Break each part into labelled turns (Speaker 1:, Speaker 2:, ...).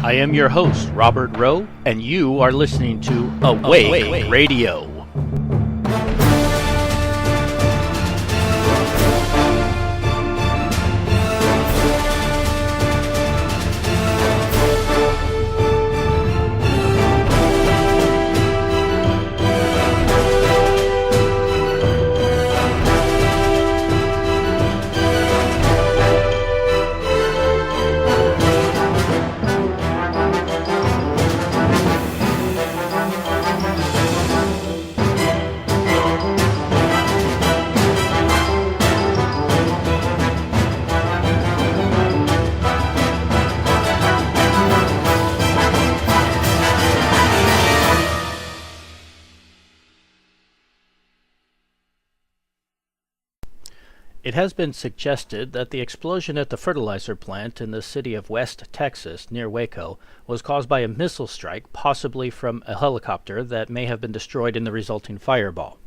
Speaker 1: I am your host, Robert Rowe, and you are listening to Awake Radio. It has been suggested that the explosion at the fertilizer plant in the city of West Texas, near Waco, was caused by a missile strike, possibly from a helicopter that may have been destroyed in the resulting fireball.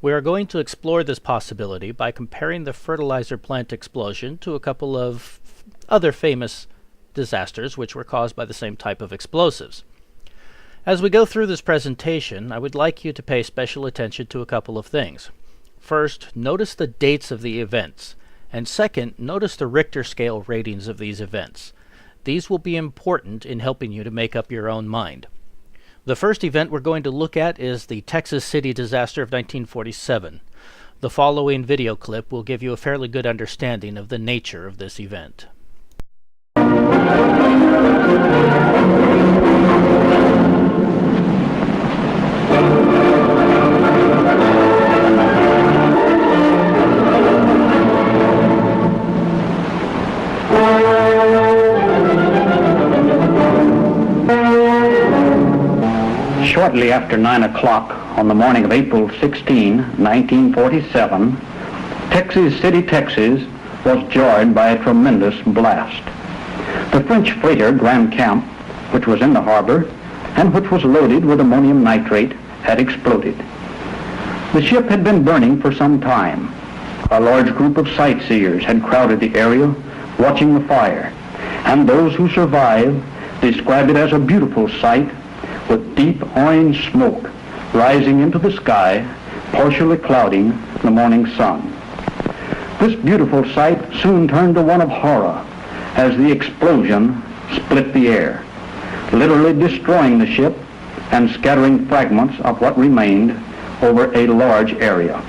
Speaker 1: We are going to explore this possibility by comparing the fertilizer plant explosion to a couple of other famous disasters which were caused by the same type of explosives. As we go through this presentation, I would like you to pay special attention to a couple of things. First, notice the dates of the events, and second, notice the Richter scale ratings of these events. These will be important in helping you to make up your own mind. The first event we're going to look at is the Texas City disaster of 1947. The following video clip will give you a fairly good understanding of the nature of this event.
Speaker 2: Shortly after 9 o'clock on the morning of April 16, 1947, Texas City, Texas was jarred by a tremendous blast. The French freighter Grand Camp, which was in the harbor and which was loaded with ammonium nitrate, had exploded. The ship had been burning for some time. A large group of sightseers had crowded the area watching the fire, and those who survived described it as a beautiful sight with deep orange smoke rising into the sky, partially clouding the morning sun. This beautiful sight soon turned to one of horror as the explosion split the air, literally destroying the ship and scattering fragments of what remained over a large area.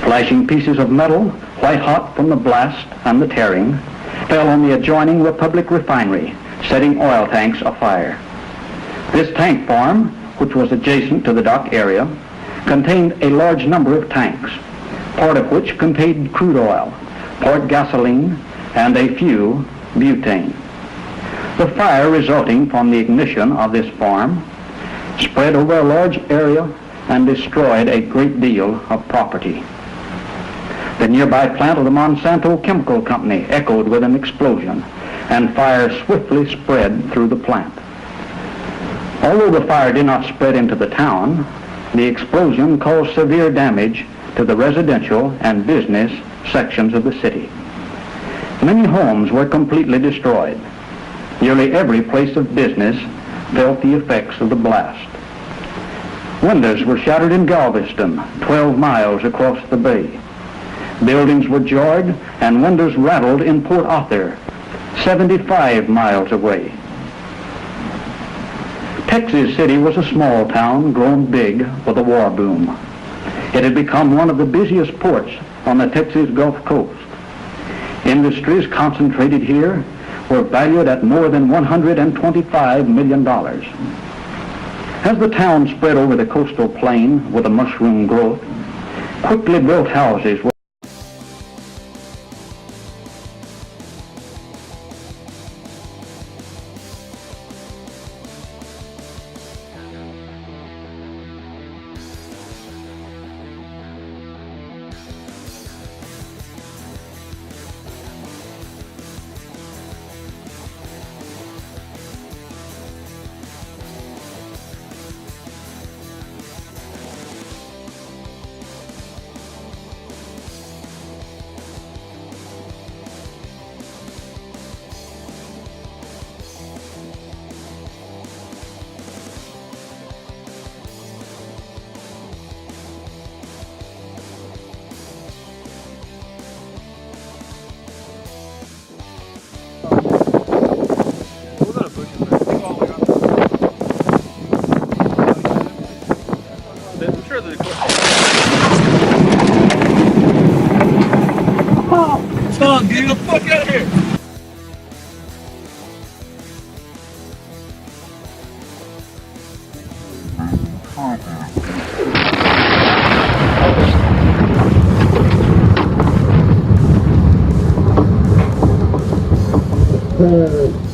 Speaker 2: Flashing pieces of metal, white hot from the blast and the tearing, fell on the adjoining Republic refinery, setting oil tanks afire. This tank farm, which was adjacent to the dock area, contained a large number of tanks, part of which contained crude oil, part gasoline, and a few butane. The fire resulting from the ignition of this farm spread over a large area and destroyed a great deal of property. The nearby plant of the Monsanto Chemical Company echoed with an explosion, and fire swiftly spread through the plant. Although the fire did not spread into the town, the explosion caused severe damage to the residential and business sections of the city. Many homes were completely destroyed. Nearly every place of business felt the effects of the blast. Windows were shattered in Galveston, 12 miles across the bay. Buildings were jarred and windows rattled in Port Arthur, 75 miles away. Texas City was a small town grown big with the war boom. It had become one of the busiest ports on the Texas Gulf Coast. Industries concentrated here were valued at more than $125 million. As the town spread over the coastal plain with a mushroom growth, quickly built houses were
Speaker 3: the fuck out of here!
Speaker 4: Oh,